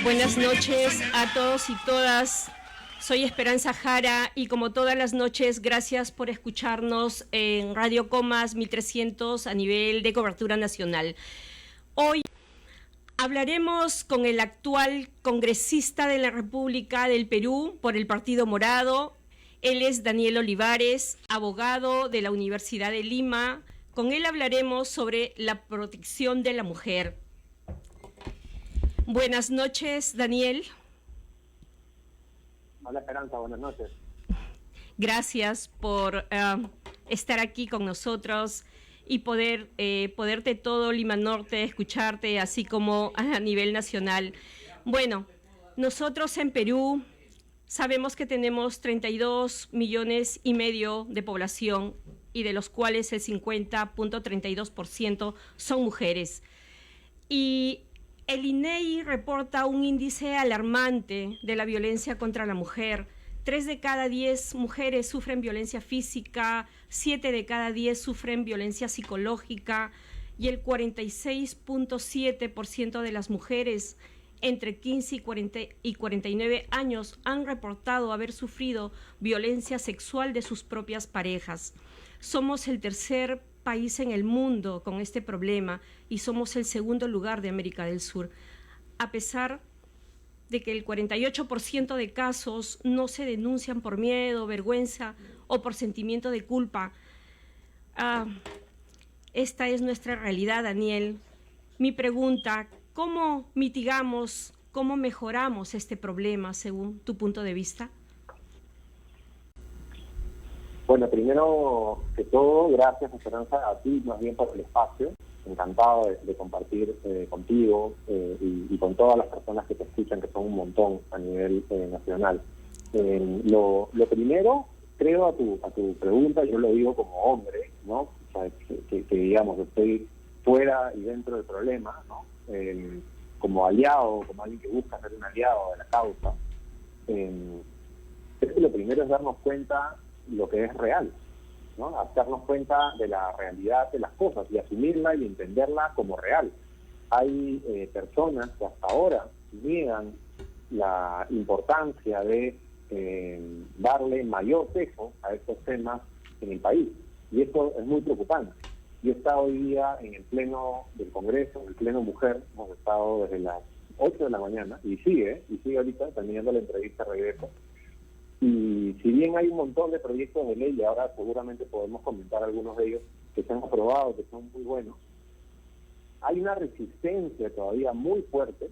Buenas noches a todos y todas. Soy Esperanza Jara y como todas las noches, gracias por escucharnos en Radio Comas 1300 a nivel de cobertura nacional. Hoy hablaremos con el actual congresista de la República del Perú por el Partido Morado. Él es Daniel Olivares, abogado de la Universidad de Lima. Con él hablaremos sobre la protección de la mujer. Buenas noches, Daniel. Hola, Esperanza, buenas noches. Gracias por estar aquí con nosotros y poderte todo Lima Norte escucharte, así como a nivel nacional. Bueno, nosotros en Perú sabemos que tenemos 32 millones y medio de población y de los cuales el 50.32% son mujeres. Y el INEGI reporta un índice alarmante de la violencia contra la mujer. 3 de cada 10 mujeres sufren violencia física, 7 de cada 10 sufren violencia psicológica y el 46.7% de las mujeres entre 15 y 49 años han reportado haber sufrido violencia sexual de sus propias parejas. Somos el tercer país en el mundo con este problema y somos el segundo lugar de América del Sur, a pesar de que el 48% de casos no se denuncian por miedo, vergüenza o por sentimiento de culpa. Esta es nuestra realidad, Daniel. Mi pregunta, ¿cómo mitigamos, cómo mejoramos este problema según tu punto de vista? Bueno, primero que todo, gracias, Esperanza, a ti más bien por el espacio. Encantado de compartir contigo y con todas las personas que te escuchan, que son un montón a nivel nacional. Lo primero, creo, a tu pregunta, yo lo digo como hombre, ¿no? O sea, que digamos, estoy fuera y dentro del problema, ¿no? Como aliado, como alguien que busca ser un aliado de la causa. Creo que lo primero es darnos cuenta lo que es real, ¿no? Darnos cuenta de la realidad de las cosas y asumirla y entenderla como real. Hay personas que hasta ahora niegan la importancia de darle mayor peso a estos temas en el país, y esto es muy preocupante. Yo he estado hoy día en el pleno del Congreso, en el pleno mujer, hemos estado desde las 8 de la mañana, y sigue ahorita terminando la entrevista, regreso. Y si bien hay un montón de proyectos de ley, y ahora seguramente podemos comentar algunos de ellos que se han aprobado, que son muy buenos, hay una resistencia todavía muy fuerte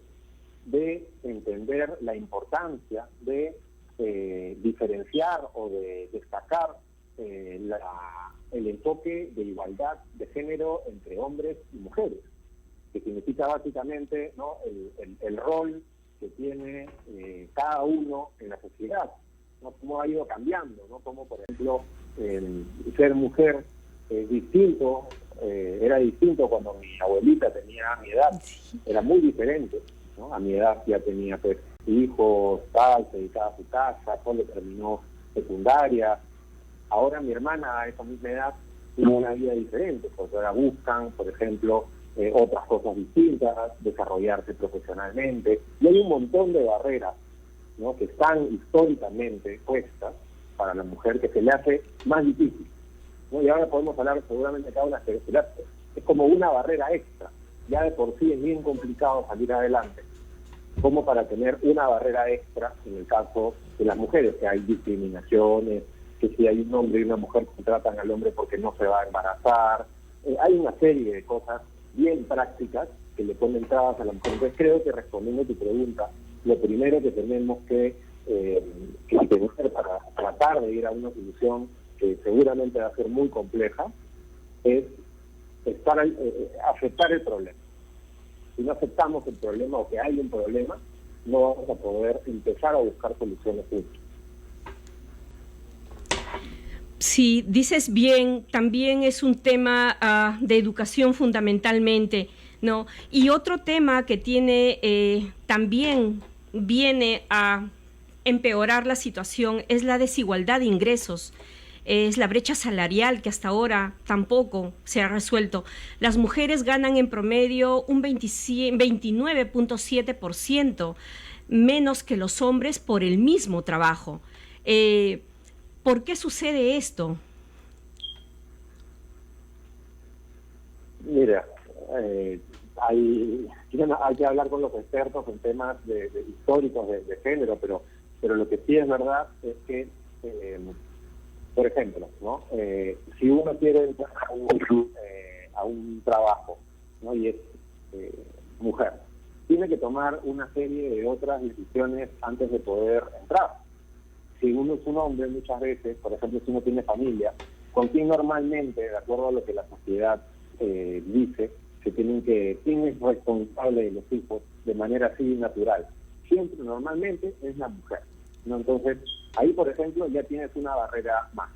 de entender la importancia de diferenciar o de destacar el enfoque de igualdad de género entre hombres y mujeres, que significa básicamente, ¿no?, el rol que tiene cada uno en la sociedad, ¿no? Cómo ha ido cambiando, ¿no? Como por ejemplo ser mujer es distinto, era distinto cuando mi abuelita tenía mi edad, era muy diferente, ¿no? A mi edad ya tenía pues hijos, tal, se dedicaba a su casa, solo terminó secundaria. Ahora mi hermana a esa misma edad tiene una vida diferente, porque ahora buscan, por ejemplo, otras cosas distintas, desarrollarse profesionalmente, y hay un montón de barreras, ¿no?, que están históricamente puestas para la mujer, que se le hace más difícil, ¿no? Y ahora podemos hablar seguramente de cada una, pero es como una barrera extra. Ya de por sí es bien complicado salir adelante, como para tener una barrera extra en el caso de las mujeres, que hay discriminaciones, que si hay un hombre y una mujer contratan al hombre porque no se va a embarazar. Hay una serie de cosas bien prácticas que le ponen trabas a la mujer. Entonces creo que, respondiendo a tu pregunta, lo primero que tenemos que tener para tratar de ir a una solución que seguramente va a ser muy compleja es aceptar el problema. Si no aceptamos el problema o que hay un problema, no vamos a poder empezar a buscar soluciones juntos. Sí, dices bien, también es un tema de educación fundamentalmente, ¿no? Y otro tema que tiene también viene a empeorar la situación es la desigualdad de ingresos. es la brecha salarial, que hasta ahora tampoco se ha resuelto. Las mujeres ganan en promedio un 29.7% menos que los hombres por el mismo trabajo. ¿Por qué sucede esto? Mira, hay que hablar con los expertos en temas históricos de género, pero lo que sí es verdad es que, por ejemplo, ¿no? Si uno quiere entrar a un trabajo, ¿no? Y es mujer, tiene que tomar una serie de otras decisiones antes de poder entrar. Si uno es un hombre, muchas veces, por ejemplo, si uno tiene familia, con quien normalmente, de acuerdo a lo que la sociedad dice, quién es responsable de los hijos de manera así natural. Siempre, normalmente, es la mujer, ¿no? Entonces, ahí, por ejemplo, ya tienes una barrera más.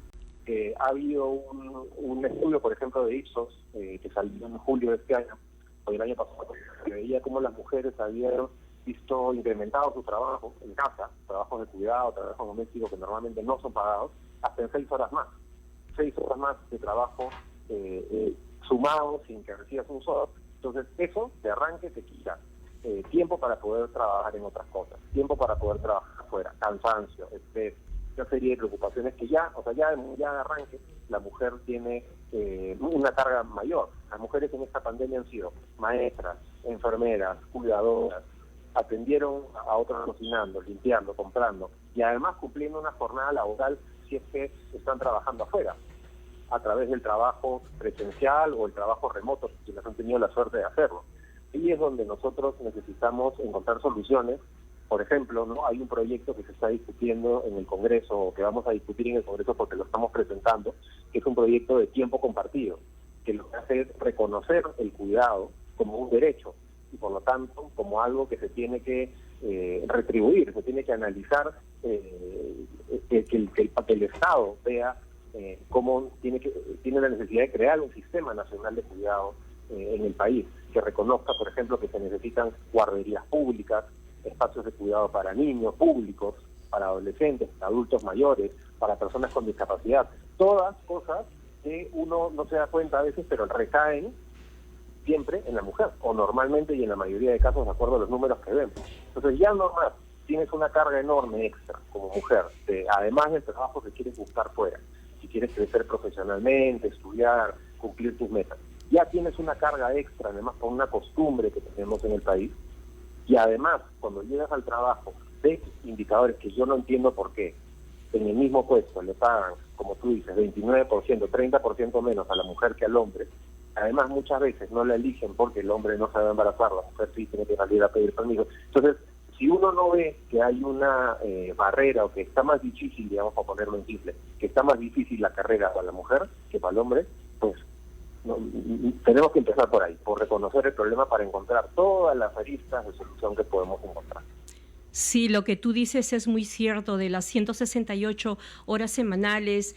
Ha habido un estudio, por ejemplo, de Ipsos, que salió en julio de este año, o el año pasado, que veía cómo las mujeres habían visto incrementado su trabajo en casa, trabajos de cuidado, trabajos domésticos que normalmente no son pagados, hasta en 6 horas más. 6 horas más de trabajo sumado sin que recibas un sueldo. Entonces, eso de arranque te quita tiempo para poder trabajar en otras cosas, tiempo para poder trabajar afuera, cansancio, estrés, una serie de preocupaciones que ya de arranque la mujer tiene una carga mayor. Las mujeres en esta pandemia han sido maestras, enfermeras, cuidadoras, atendieron a otros cocinando, limpiando, comprando y además cumpliendo una jornada laboral si es que están trabajando afuera, a través del trabajo presencial o el trabajo remoto, si quienes han tenido la suerte de hacerlo. Y es donde nosotros necesitamos encontrar soluciones. Por ejemplo, ¿no? Hay un proyecto que se está discutiendo en el Congreso, o que vamos a discutir en el Congreso porque lo estamos presentando, que es un proyecto de tiempo compartido, que lo que hace es reconocer el cuidado como un derecho, y por lo tanto como algo que se tiene que retribuir, se tiene que analizar, que el Estado vea cómo tiene la necesidad de crear un sistema nacional de cuidado en el país, que reconozca, por ejemplo, que se necesitan guarderías públicas, espacios de cuidado para niños públicos, para adolescentes, adultos mayores, para personas con discapacidad. Todas cosas que uno no se da cuenta a veces, pero recaen siempre en la mujer, o normalmente y en la mayoría de casos de acuerdo a los números que vemos. Entonces ya no más tienes una carga enorme extra como mujer, además del trabajo que quieres buscar fuera. Si quieres crecer profesionalmente, estudiar, cumplir tus metas, ya tienes una carga extra, además por una costumbre que tenemos en el país, y además cuando llegas al trabajo ves indicadores que yo no entiendo por qué en el mismo puesto le pagan, como tú dices, 29%, 30% menos a la mujer que al hombre. Además muchas veces no la eligen porque el hombre no sabe embarazar, la mujer sí tiene que salir a pedir permiso. Entonces, si uno no ve que hay una barrera, o que está más difícil, digamos, para ponerlo en simple, que está más difícil la carrera para la mujer que para el hombre, pues tenemos que empezar por ahí, por reconocer el problema para encontrar todas las aristas de solución que podemos encontrar. Sí, lo que tú dices es muy cierto. De las 168 horas semanales,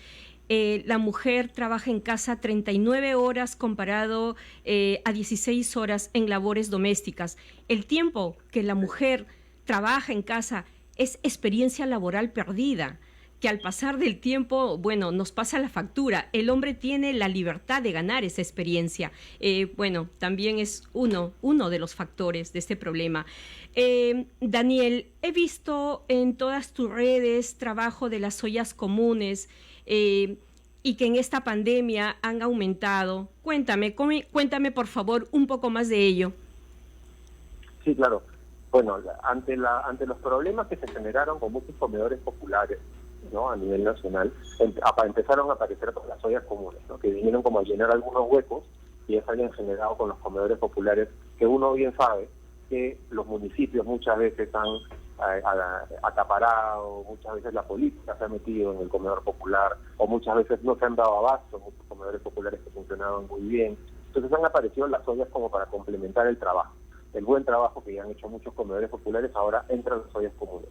la mujer trabaja en casa 39 horas comparado a 16 horas en labores domésticas. El tiempo que la mujer trabaja en casa es experiencia laboral perdida, que al pasar del tiempo, bueno, nos pasa la factura. El hombre tiene la libertad de ganar esa experiencia. Bueno, también es uno de los factores de este problema. Daniel, he visto en todas tus redes trabajo de las ollas comunes y que en esta pandemia han aumentado. Cuéntame por favor un poco más de ello. Sí, claro. Bueno, ante los problemas que se generaron con muchos comedores populares, ¿no?, a nivel nacional, empezaron a aparecer las ollas comunes, ¿no?, que vinieron como a llenar algunos huecos y ya se habían generado con los comedores populares, que uno bien sabe que los municipios muchas veces han acaparado, muchas veces la política se ha metido en el comedor popular, o muchas veces no se han dado abasto en muchos comedores populares que funcionaban muy bien. Entonces han aparecido las ollas como para complementar el trabajo, el buen trabajo que ya han hecho muchos comedores populares. Ahora entran las ollas comunes.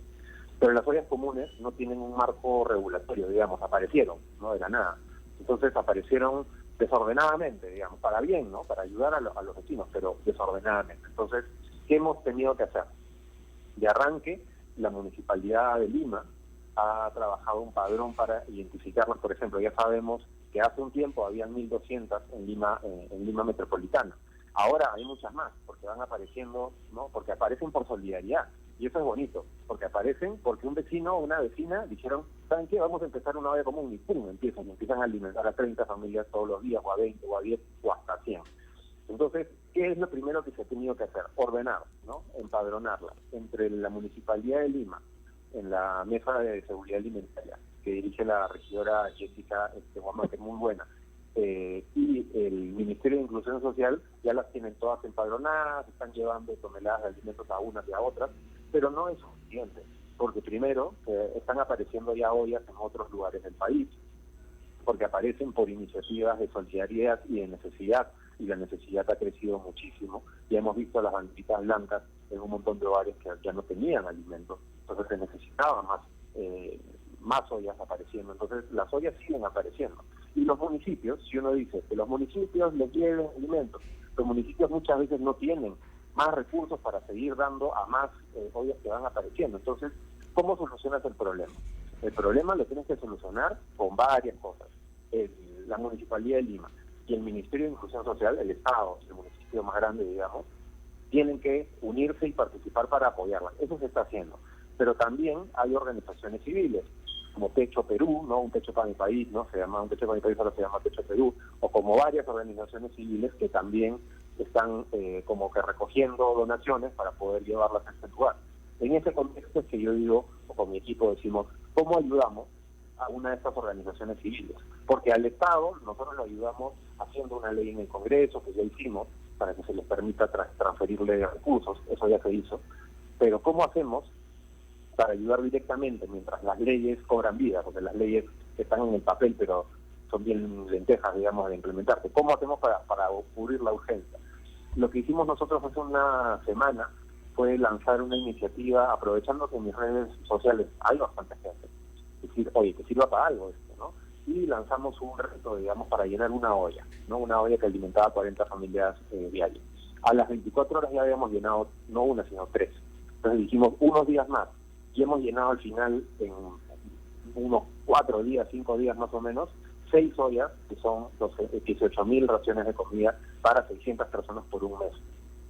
Pero las ollas comunes no tienen un marco regulatorio, digamos, aparecieron, ¿no?, de la nada. Entonces aparecieron desordenadamente, digamos, para bien, ¿no?, para ayudar a los vecinos, pero desordenadamente. Entonces, ¿qué hemos tenido que hacer? De arranque, la Municipalidad de Lima ha trabajado un padrón para identificarlas. Por ejemplo, ya sabemos que hace un tiempo habían 1.200 en Lima metropolitana. Ahora hay muchas más, porque van apareciendo, ¿no? Porque aparecen por solidaridad. Y eso es bonito, porque aparecen porque un vecino o una vecina dijeron, ¿saben qué? Vamos a empezar una olla común, y ¡pum! Empiezan a alimentar a 30 familias todos los días, o a 20, o a 10, o hasta 100. Entonces, ¿qué es lo primero que se ha tenido que hacer? Ordenar, ¿no? Empadronarla entre la Municipalidad de Lima, en la Mesa de Seguridad Alimentaria, que dirige la regidora Jessica Guamán, que es muy buena, y el Ministerio de Inclusión Social, ya las tienen todas empadronadas, están llevando toneladas de alimentos a unas y a otras, pero no es suficiente, porque primero están apareciendo ya ollas en otros lugares del país, porque aparecen por iniciativas de solidaridad y de necesidad, y la necesidad ha crecido muchísimo. Ya hemos visto las banditas blancas en un montón de hogares que ya no tenían alimentos, entonces se necesitaban más ollas apareciendo, entonces las ollas siguen apareciendo. Y los municipios, si uno dice que los municipios le quieren alimentos, los municipios muchas veces no tienen más recursos para seguir dando a más ollas que van apareciendo. Entonces, ¿cómo solucionas el problema? El problema lo tienes que solucionar con varias cosas. La Municipalidad de Lima y el Ministerio de Inclusión Social, el Estado, el municipio más grande, digamos, tienen que unirse y participar para apoyarla. Eso se está haciendo. Pero también hay organizaciones civiles, como Techo Perú, ¿no? Un Techo para mi país, ¿no? Se llama un Techo para mi país, ahora se llama Techo Perú, o como varias organizaciones civiles que también están como que recogiendo donaciones para poder llevarlas a este lugar. En ese contexto es que yo digo, o con mi equipo decimos, ¿cómo ayudamos a una de estas organizaciones civiles? Porque al Estado nosotros lo ayudamos haciendo una ley en el Congreso, que ya hicimos, para que se les permita transferirle recursos, eso ya se hizo, pero ¿cómo hacemos para ayudar directamente mientras las leyes cobran vida? Porque las leyes están en el papel, pero son bien lentejas, digamos, de implementarse. ¿Cómo hacemos para cubrir la urgencia? Lo que hicimos nosotros hace una semana fue lanzar una iniciativa, aprovechando que en mis redes sociales hay bastante gente, decir, oye, que sirva para algo esto, ¿no? Y lanzamos un reto, digamos, para llenar una olla, ¿no? Una olla que alimentaba a 40 familias diarias. A las 24 horas ya habíamos llenado, no una, sino 3. Entonces dijimos, unos días más, y hemos llenado al final, en unos 4 días, 5 días más o menos, 6 ollas, que son 18.000 raciones de comida para 600 personas por un mes.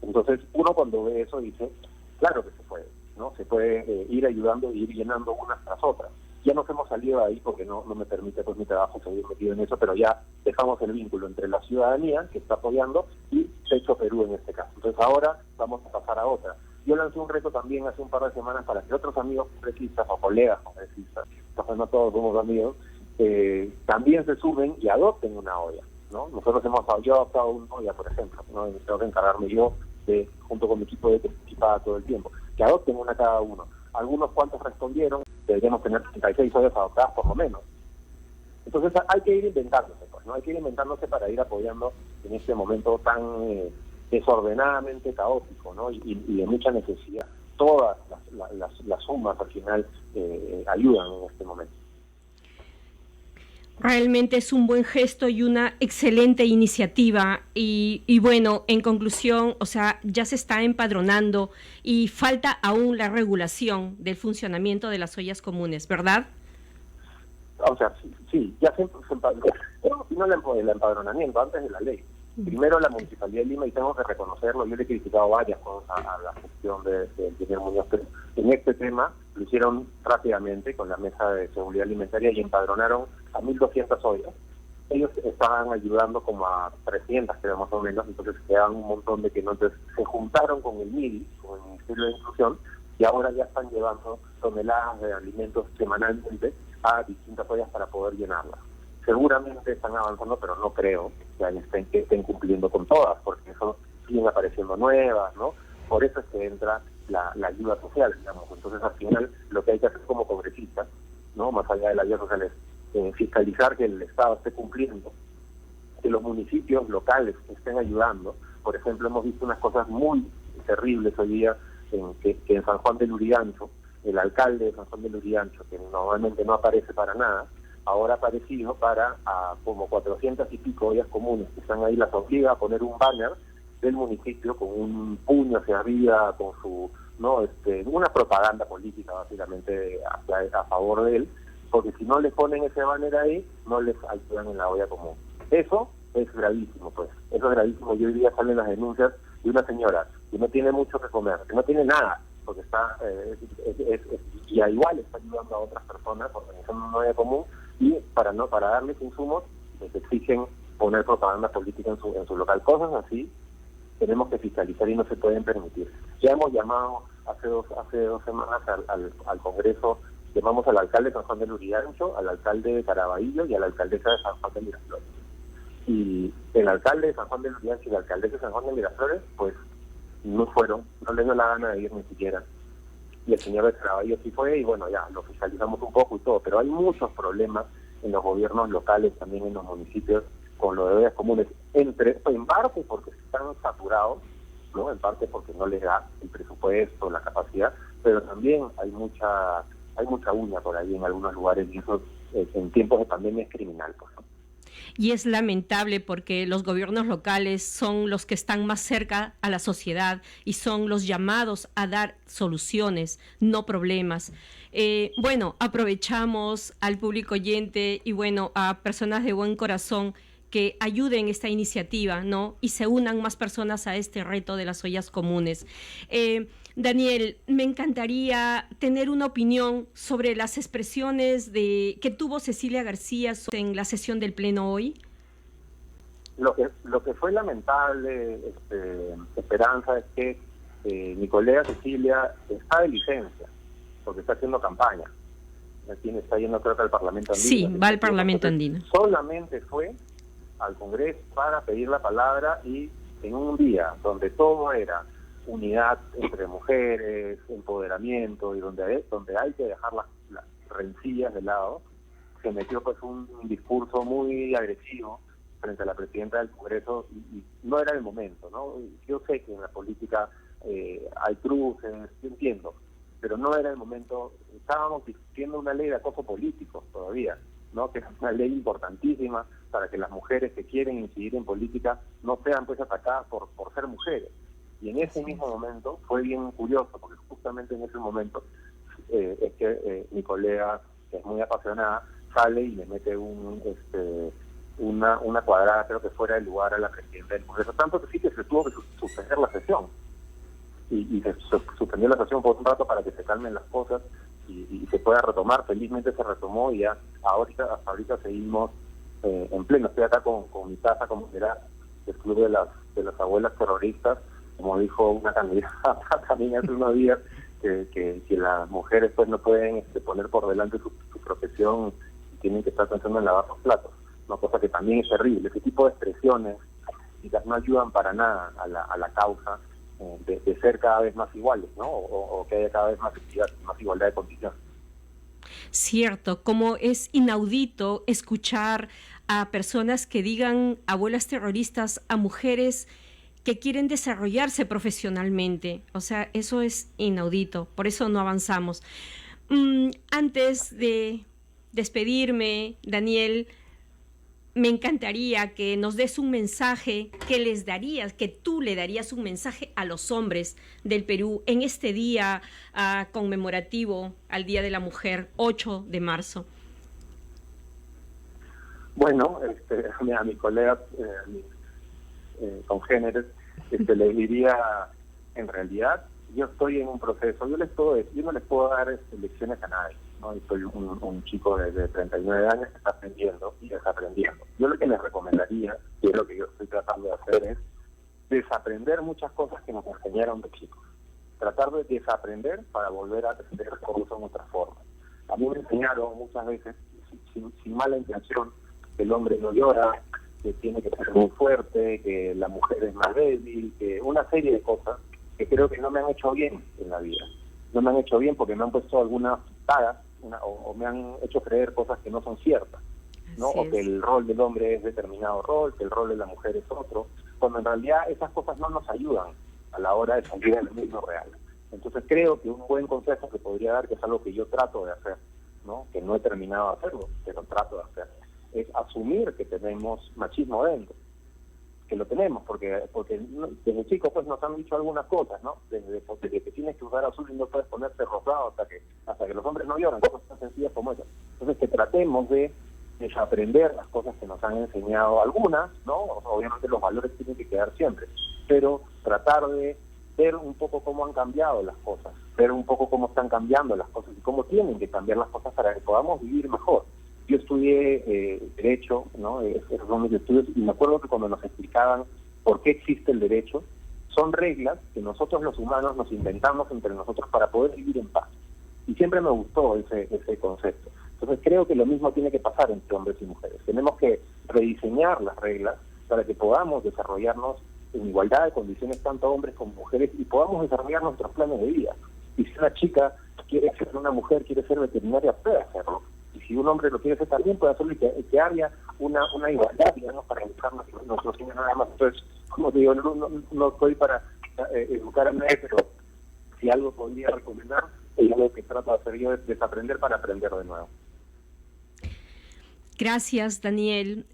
Entonces, uno cuando ve eso dice, claro que se puede, ¿no? Se puede ir ayudando y ir llenando unas tras otras. Ya nos hemos salido de ahí porque no me permite pues mi trabajo seguir metido en eso, pero ya dejamos el vínculo entre la ciudadanía que está apoyando y Techo Perú en este caso. Entonces ahora vamos a pasar a otra. Yo lancé un reto también hace un par de semanas para que otros amigos congresistas o colegas congresistas, entonces no todos somos amigos, también se suben y adopten una olla, ¿no? Nosotros yo he adoptado una olla, por ejemplo, ¿no? Tengo que encargarme yo junto con mi equipo de que participa todo el tiempo, que adopten una cada uno. Algunos cuantos respondieron, deberíamos tener 36 ollas adoptadas por lo menos. Entonces hay que ir inventándose, pues, ¿no? Hay que ir inventándose para ir apoyando en este momento tan desordenadamente caótico, ¿no? Y de mucha necesidad. Todas las sumas al final ayudan en este momento. Realmente es un buen gesto y una excelente iniciativa y bueno, en conclusión, o sea, ya se está empadronando y falta aún la regulación del funcionamiento de las ollas comunes, ¿verdad? O sea, sí, ya se empadronó. Pero no el empadronamiento, antes de la ley. Primero la Municipalidad de Lima, y tengo que reconocerlo, yo le he criticado varias cosas a la gestión del señor Muñoz, pero en este tema lo hicieron rápidamente con la Mesa de Seguridad Alimentaria y empadronaron a 1.200 ollas. Ellos estaban ayudando como a 300, creo, más o menos, entonces quedaban un montón de que no. Entonces se juntaron con el MIDI, con el Ministerio de Inclusión, y ahora ya están llevando toneladas de alimentos semanalmente a distintas ollas para poder llenarlas. Seguramente están avanzando, pero no creo que estén cumpliendo con todas, porque eso siguen apareciendo nuevas, ¿no? Por eso es que entra la ayuda social, digamos. Entonces, al final, lo que hay que hacer como congresistas, ¿no? Más allá de la ayuda social, es fiscalizar que el Estado esté cumpliendo, que los municipios locales estén ayudando. Por ejemplo, hemos visto unas cosas muy terribles hoy día, que en San Juan de Lurigancho, el alcalde de San Juan de Lurigancho, que normalmente no aparece para nada, ahora ha aparecido para como 400 y pico ollas comunes que están ahí, las obliga a poner un banner del municipio con un puño hacia arriba, con su ¿no? Una propaganda política básicamente a favor de él, porque si no le ponen ese banner ahí, no les ayudan en la olla común. Eso es gravísimo, pues. Eso es gravísimo. Y hoy día salen las denuncias de una señora que no tiene mucho que comer, que no tiene nada, porque está y igual está ayudando a otras personas organizando una olla común, y para darles insumos les exigen poner propaganda política en su local. Cosas así tenemos que fiscalizar y no se pueden permitir. Ya hemos llamado hace dos semanas al Congreso, llamamos al alcalde de San Juan de Lurigancho, al alcalde de Caraballo y a la alcaldesa de San Juan de Miraflores. Y el alcalde de San Juan de Lurigancho y la alcaldesa de San Juan de Miraflores, pues no fueron, no les dio la gana de ir ni siquiera. Y el señor de Caraballo sí fue, y bueno, ya lo fiscalizamos un poco y todo, pero hay muchos problemas en los gobiernos locales, también en los municipios, con lo de ollas comunes, en parte porque están saturados, ¿no? En parte porque no les da el presupuesto, la capacidad, pero también hay mucha uña por ahí en algunos lugares, y eso en tiempos de pandemia es criminal, pues. Y es lamentable porque los gobiernos locales son los que están más cerca a la sociedad y son los llamados a dar soluciones, no problemas. Bueno, aprovechamos al público oyente y bueno, a personas de buen corazón que ayuden esta iniciativa, ¿no? Y se unan más personas a este reto de las ollas comunes. Daniel, me encantaría tener una opinión sobre las expresiones que tuvo Cecilia García en la sesión del Pleno hoy. Lo que fue lamentable, Esperanza, es que mi colega Cecilia está de licencia, porque está haciendo campaña. Está yendo, creo que al Parlamento Andino. Sí, va al Parlamento Andino. Solamente fue al Congreso para pedir la palabra, y en un día donde todo era unidad entre mujeres, empoderamiento, y donde hay que dejar las rencillas de lado, se metió pues un discurso muy agresivo frente a la presidenta del Congreso, y no era el momento, ¿no? Yo sé que en la política hay cruces, yo entiendo, pero no era el momento. Estábamos discutiendo una ley de acoso político todavía, ¿no? Que es una ley importantísima para que las mujeres que quieren incidir en política no sean pues atacadas por ser mujeres. Y en ese mismo momento fue bien curioso, porque justamente en ese momento es que mi colega, que es muy apasionada, sale y le mete una cuadrada, creo que fuera de lugar, a la presidenta del Congreso, tanto que sí que se tuvo que suspender la sesión, y se suspendió la sesión por un rato para que se calmen las cosas y se pueda retomar. Felizmente se retomó, y ya hasta ahorita seguimos en pleno. Estoy acá con mi casa, como era el Club de las Abuelas Terroristas, como dijo una candidata también hace unos días, que las mujeres pues no pueden poner por delante su profesión, y tienen que estar pensando en lavar los platos, una cosa que también es terrible. Ese tipo de expresiones quizás no ayudan para nada a la causa de ser cada vez más iguales, ¿no? O que haya cada vez más equidad, más igualdad de condiciones. Cierto, como es inaudito escuchar a personas que digan abuelas terroristas a mujeres que quieren desarrollarse profesionalmente. O sea, eso es inaudito, por eso no avanzamos. Antes de despedirme, Daniel, me encantaría que nos des un mensaje que tú le darías un mensaje a los hombres del Perú en este día conmemorativo al Día de la Mujer, 8 de marzo. Bueno, a mis colegas, congéneres, les diría, en realidad, yo estoy en un proceso, yo no les puedo dar lecciones a nadie, ¿no? Y soy un chico de 39 años que está aprendiendo y está aprendiendo. Yo lo que les recomendaría, y es lo que yo estoy tratando de hacer, es desaprender muchas cosas que nos enseñaron de chicos. Tratar de desaprender para volver a aprender cosas en otra forma. A mí me enseñaron muchas veces, sin mala intención, que el hombre no llora, que tiene que ser muy fuerte, que la mujer es más débil, que una serie de cosas que creo que no me han hecho bien en la vida. No me han hecho bien porque me han puesto algunas tagas o me han hecho creer cosas que no son ciertas, ¿no? O que el rol del hombre es determinado rol, que el rol de la mujer es otro, cuando en realidad esas cosas no nos ayudan a la hora de salir del mundo real. Entonces creo que un buen consejo que podría dar, que es algo que yo trato de hacer, ¿no? Que no he terminado de hacerlo, pero trato de hacer, es asumir que tenemos machismo dentro, que lo tenemos, porque desde chicos pues nos han dicho algunas cosas, ¿no? Desde que tienes que usar azul y no puedes ponerte rosado hasta que los hombres no lloran, cosas tan sencillas como esas. Entonces que tratemos de desaprender las cosas que nos han enseñado algunas, ¿no? Obviamente los valores tienen que quedar siempre, pero tratar de ver un poco cómo han cambiado las cosas, ver un poco cómo están cambiando las cosas y cómo tienen que cambiar las cosas para que podamos vivir mejor. Yo estudié Derecho, ¿no? Esos son mis estudios, y me acuerdo que cuando nos explicaban por qué existe el derecho, son reglas que nosotros los humanos nos inventamos entre nosotros para poder vivir en paz. Y siempre me gustó ese concepto. Entonces creo que lo mismo tiene que pasar entre hombres y mujeres. Tenemos que rediseñar las reglas para que podamos desarrollarnos en igualdad de condiciones tanto hombres como mujeres y podamos desarrollar nuestros planes de vida. Y si una chica quiere ser una mujer, quiere ser veterinaria, puede hacerlo. Y si un hombre lo quiere hacer también, puede hacerlo, y que haya una igualdad, digamos, para educar nuestros niños nada más. Entonces, como te digo, no estoy para educar a nadie, pero si algo podría recomendar, es algo que trato de hacer yo, es desaprender para aprender de nuevo. Gracias, Daniel,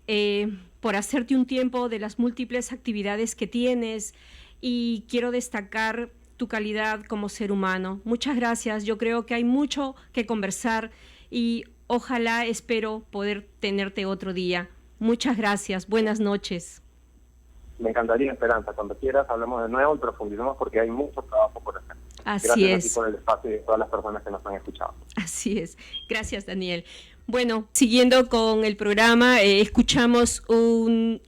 por hacerte un tiempo de las múltiples actividades que tienes, y quiero destacar tu calidad como ser humano. Muchas gracias. Yo creo que hay mucho que conversar y ojalá, espero poder tenerte otro día. Muchas gracias. Buenas noches. Me encantaría, Esperanza. Cuando quieras hablamos de nuevo y profundizamos porque hay mucho trabajo por hacer. Así Gracias es. a ti por el espacio y a todas las personas que nos han escuchado. Así es. Gracias, Daniel. Bueno, siguiendo con el programa, escuchamos una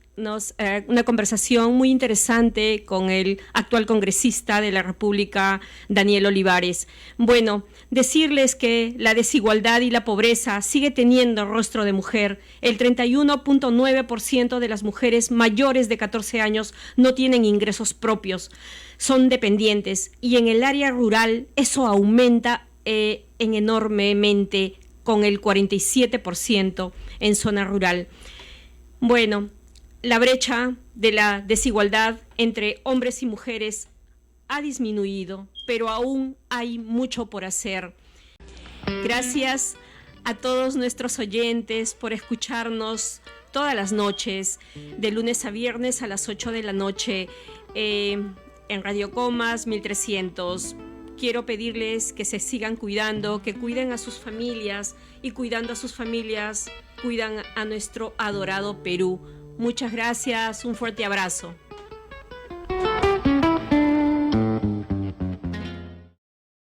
conversación muy interesante con el actual congresista de la República, Daniel Olivares. Bueno, decirles que la desigualdad y la pobreza sigue teniendo rostro de mujer. El 31.9% de las mujeres mayores de 14 años no tienen ingresos propios, son dependientes, y en el área rural eso aumenta enormemente, con el 47% en zona rural. Bueno, la brecha de la desigualdad entre hombres y mujeres ha disminuido, pero aún hay mucho por hacer. Gracias a todos nuestros oyentes por escucharnos todas las noches, de lunes a viernes a las 8 de la noche, en Radio Comas 1300. Quiero pedirles que se sigan cuidando, que cuiden a sus familias, y cuidando a sus familias, cuidan a nuestro adorado Perú. Muchas gracias, un fuerte abrazo.